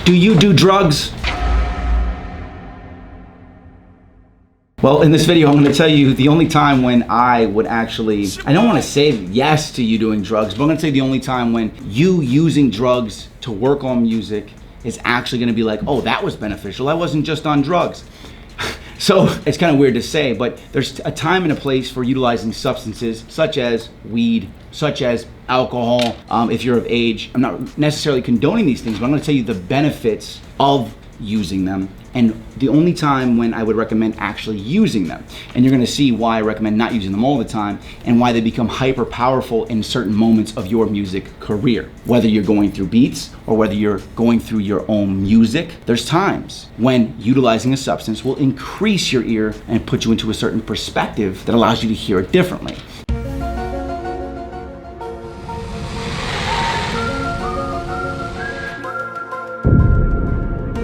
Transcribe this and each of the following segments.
Do you do drugs? Well, in this video, I'm going to tell you the only time when I would actually, I don't want to say yes to you doing drugs, but I'm going to say the only time when you using drugs to work on music is actually going to be like, oh, that was beneficial. I wasn't just on drugs. So it's kind of weird to say, but there's a time and a place for utilizing substances such as weed, such as alcohol, if you're of age. I'm not necessarily condoning these things, but I'm going to tell you the benefits of using them and the only time when I would recommend actually using them. And you're going to see why I recommend not using them all the time and why they become hyper powerful in certain moments of your music career. Whether you're going through beats or whether you're going through your own music, there's times when utilizing a substance will increase your ear and put you into a certain perspective that allows you to hear it differently.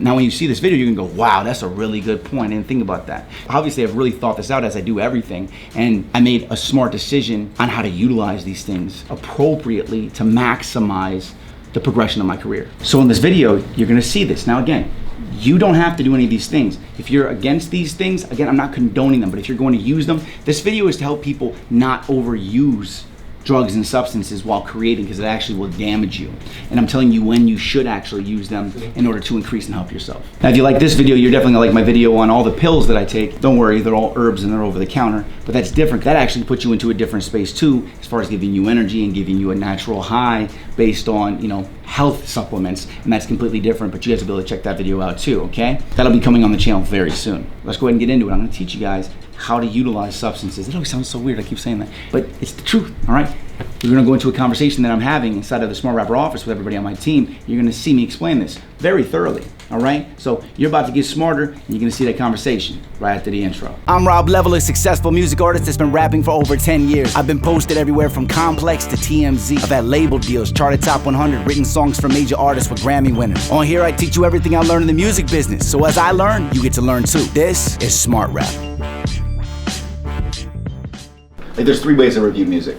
Now, when you see this video, you're gonna go, wow, that's a really good point. I didn't think about that. Obviously, I've really thought this out as I do everything, and I made a smart decision on how to utilize these things appropriately to maximize the progression of my career. So in this video, you're gonna see this. Now again, you don't have to do any of these things. If you're against these things, again, I'm not condoning them, but if you're going to use them, this video is to help people not overuse drugs and substances while creating, because it actually will damage you. And I'm telling you when you should actually use them in order to increase and help yourself. Now, if you like this video, you're definitely gonna like my video on all the pills that I take. Don't worry, they're all herbs and they're over the counter, but that's different. That actually puts you into a different space too, as far as giving you energy and giving you a natural high based on, you know, health supplements, and that's completely different, but you guys will be able to check that video out too, okay? That'll be coming on the channel very soon. Let's go ahead and get into it. I'm gonna teach you guys how to utilize substances. It always sounds so weird, I keep saying that, but it's the truth, all right? We're gonna go into a conversation that I'm having inside of the Smart Rapper office with everybody on my team. You're gonna see me explain this very thoroughly, all right? So you're about to get smarter, and you're gonna see that conversation right after the intro. I'm Rob Level, a successful music artist that's been rapping for over 10 years. I've been posted everywhere from Complex to TMZ. I've had label deals, charted top 100, written songs for major artists with Grammy winners. On here, I teach you everything I learned in the music business. So as I learn, you get to learn too. This is Smart Rap. Like, there's 3 ways to review music,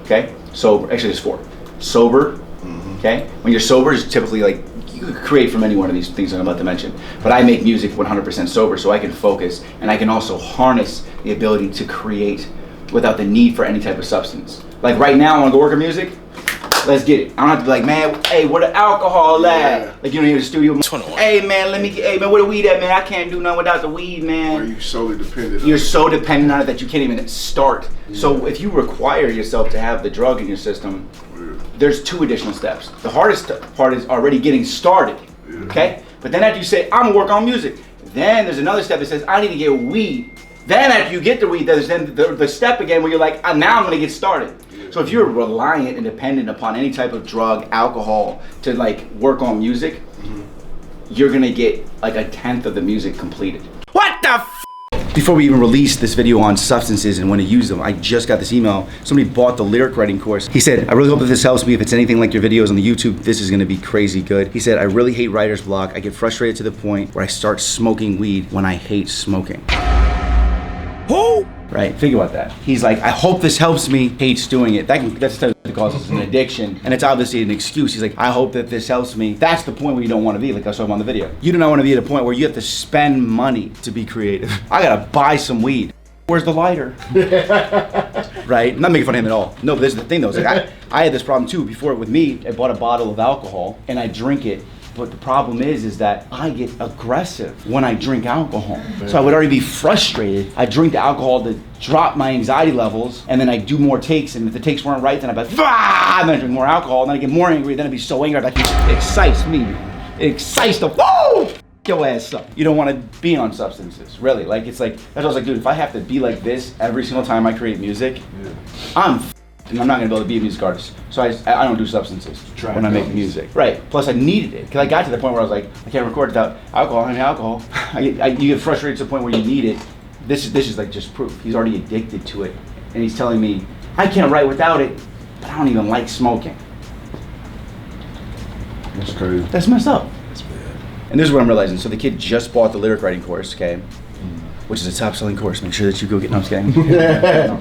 okay? So, actually there's 4. Sober, okay? When you're sober, it's typically like, you could create from any one of these things I'm about to mention, but I make music 100% sober so I can focus, and I can also harness the ability to create without the need for any type of substance. Like right now, I wanna go work on music, let's get it. I don't have to be like, man, hey, where the alcohol at? Like, you know, you're in the studio, hey man, hey man, where the weed at, man? I can't do nothing without the weed, man. Or you solely dependent on it. You're so dependent on it that you can't even start. Yeah. So if you require yourself to have the drug in your system, there's 2 additional steps. The hardest part is already getting started, okay? But then after you say, I'm gonna work on music, then there's another step that says, I need to get weed. Then after you get the weed, there's then the step again where you're like, now I'm gonna get started. So if you're reliant and dependent upon any type of drug, alcohol, to like work on music, you're gonna get like 1/10 of the music completed. What the f? Before we even released this video on substances and when to use them, I just got this email. Somebody bought the lyric writing course. He said, I really hope that this helps me. If it's anything like your videos on the YouTube, this is gonna be crazy good. He said, I really hate writer's block. I get frustrated to the point where I start smoking weed when I hate smoking. Who? Right, think about that. He's like, I hope this helps me. Hates doing it. That's the type of causes an addiction, and it's obviously an excuse. He's like, I hope that this helps me. That's the point where you don't want to be, like I saw him on the video. You do not want to be at a point where you have to spend money to be creative. I gotta buy some weed. Where's the lighter? Right? I'm not making fun of him at all. No, but this is the thing though. Like I had this problem too. Before with me, I bought a bottle of alcohol and I drink it. But the problem is that I get aggressive when I drink alcohol. So I would already be frustrated. I drink the alcohol to drop my anxiety levels, and then I do more takes, and if the takes weren't right, then I'd be like, and then I drink more alcohol, and then I get more angry, then I'd be so angry, like, it excites me. It excites the, whoa! Your ass up. You don't want to be on substances, really. Like, it's like, that's what I was like, dude, if I have to be like this every single time I create music, and I'm not gonna be able to be a music artist. So I don't do substances when I make music. Right, plus I needed it. Cause I got to the point where I was like, I can't record without alcohol. I mean, alcohol. You get frustrated to the point where you need it. This is like just proof. He's already addicted to it. And he's telling me, I can't write without it, but I don't even like smoking. That's crazy. That's messed up. That's bad. And this is what I'm realizing. So the kid just bought the lyric writing course, okay? Which is a top selling course. Make sure that you go get, no, I'm just kidding.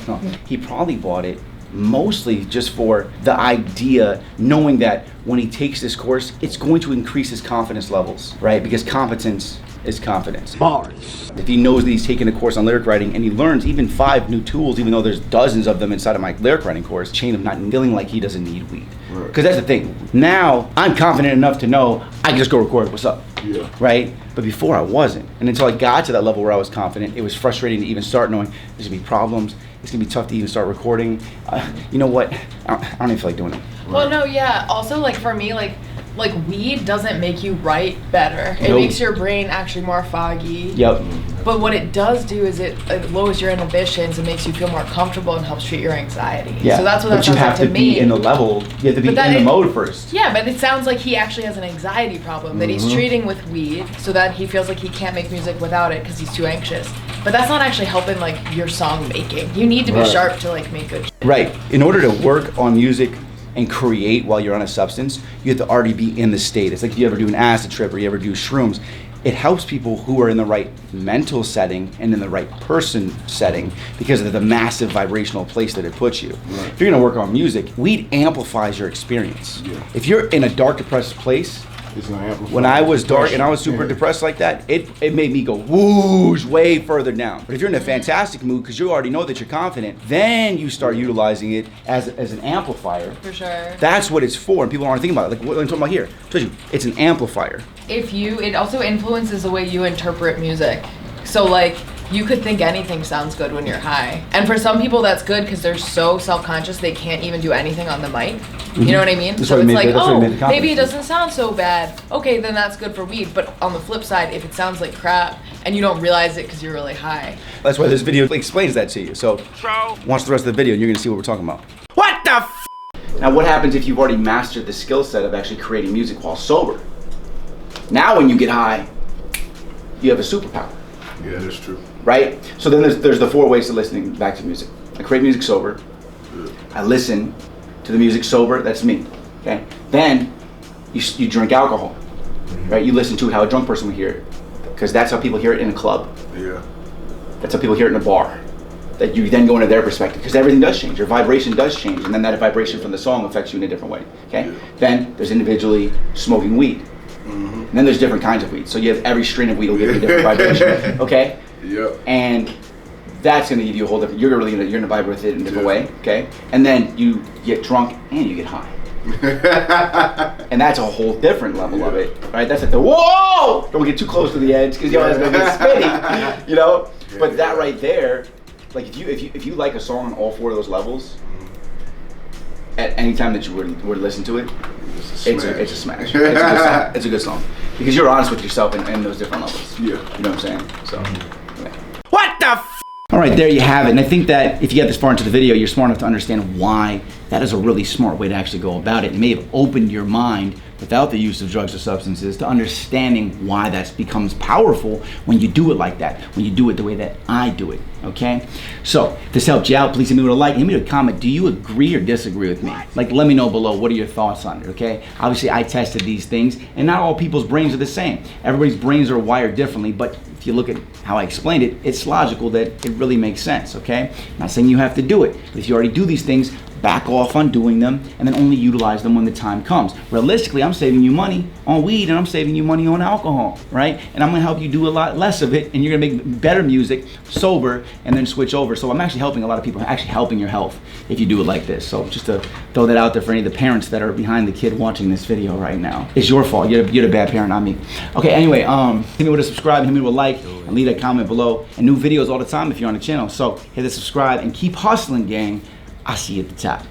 No. He probably bought it mostly just for the idea, knowing that when he takes this course, it's going to increase his confidence levels, right? Because competence is confidence. Bars. If he knows that he's taking a course on lyric writing and he learns even 5 new tools, even though there's dozens of them inside of my lyric writing course, chain of not feeling like he doesn't need weed. Because that's the thing. Now I'm confident enough to know I can just go record what's up. Yeah. Right? But before I wasn't. And until I got to that level where I was confident, it was frustrating to even start knowing there's gonna be problems. It's gonna be tough to even start recording. You know what? I don't even feel like doing it. Well, no, yeah. Also, like for me, like weed doesn't make you write better. It Nope. makes your brain actually more foggy. Yep. But what it does do is it lowers your inhibitions and makes you feel more comfortable and helps treat your anxiety. Yeah. So that's what but that you sounds have like to to me. be in the level. You have to be in But that the is- mode first. Yeah, but it sounds like he actually has an anxiety problem that he's treating with weed so that he feels like he can't make music without it because he's too anxious. But that's not actually helping like your song making. You need to be Right. sharp to like make good shit. Right. In order to work on music and create while you're on a substance, you have to already be in the state. It's like you ever do an acid trip or you ever do shrooms. It helps people who are in the right mental setting and in the right person setting because of the massive vibrational place that it puts you. Right. If you're gonna work on music, weed amplifies your experience. Yeah. If you're in a dark, depressed place, It's gonna amplify when I was dark and I was super Yeah. depressed like that, it made me go whoosh way further down. But if you're in a fantastic mood because you already know that you're confident, then you start utilizing it as an amplifier. For sure. That's what it's for, and people aren't thinking about it. Like what I'm talking about here. I told you, it's an amplifier. It also influences the way you interpret music. So like you could think anything sounds good when you're high. And for some people that's good because they're so self-conscious they can't even do anything on the mic. You know what I mean? That's So why it's we made- like, that's why we oh, made the confidence maybe it thing. doesn't sound so bad. Okay, then that's good for weed. But on the flip side, if it sounds like crap and you don't realize it because you're really high. That's why this video explains that to you. So watch the rest of the video and you're gonna see what we're talking about. What the f? Now what happens if you've already mastered the skill set of actually creating music while sober? Now when you get high, you have a superpower. Yeah, that's true. Right? So then there's the 4 ways to listening back to music. I create music sober. I listen to the music sober. That's me. Okay. Then you drink alcohol. Right? You listen to it how a drunk person would hear it, because that's how people hear it in a club. Yeah. That's how people hear it in a bar. That you then go into their perspective, because everything does change. Your vibration does change, and then that vibration from the song affects you in a different way. Okay. Yeah. Then there's individually smoking weed. And then there's different kinds of weed. So you have every strain of weed will give you a different vibration. Okay. Yep. And that's gonna give you a whole different. You're gonna vibe with it in a different Yeah. way. Okay. And then you get drunk and you get high. And that's a whole different level of it, right? That's like the whoa! Don't get too close to the edge because your eyes gonna get spinny, you know. But that right there, like if you like a song on all 4 of those levels, at any time that you were to listen to it, it's a smash. It's a good song. It's a good song because you're honest with yourself in those different levels. Yeah. You know what I'm saying? So. Yeah. What the f? All right, there you have it. And I think that if you get this far into the video, you're smart enough to understand why that is a really smart way to actually go about it. It may have opened your mind without the use of drugs or substances to understanding why that becomes powerful when you do it like that, when you do it the way that I do it, okay? So, if this helped you out, please hit me with a like, hit me with a comment. Do you agree or disagree with me? Like, let me know below, what are your thoughts on it, okay? Obviously, I tested these things, and not all people's brains are the same. Everybody's brains are wired differently, but if you look at how I explained it, it's logical that it really makes sense, okay? I'm not saying you have to do it, but if you already do these things, back off on doing them and then only utilize them when the time comes. Realistically, I'm saving you money on weed and I'm saving you money on alcohol, right? And I'm gonna help you do a lot less of it and you're gonna make better music sober and then switch over. So I'm actually helping a lot of people, actually helping your health if you do it like this. So just to throw that out there for any of the parents that are behind the kid watching this video right now. It's your fault, you're the bad parent, not me. Okay, anyway, hit me with a subscribe, hit me with a like, and leave a comment below. And new videos all the time if you're on the channel. So hit the subscribe and keep hustling, gang. I'll see you at the top.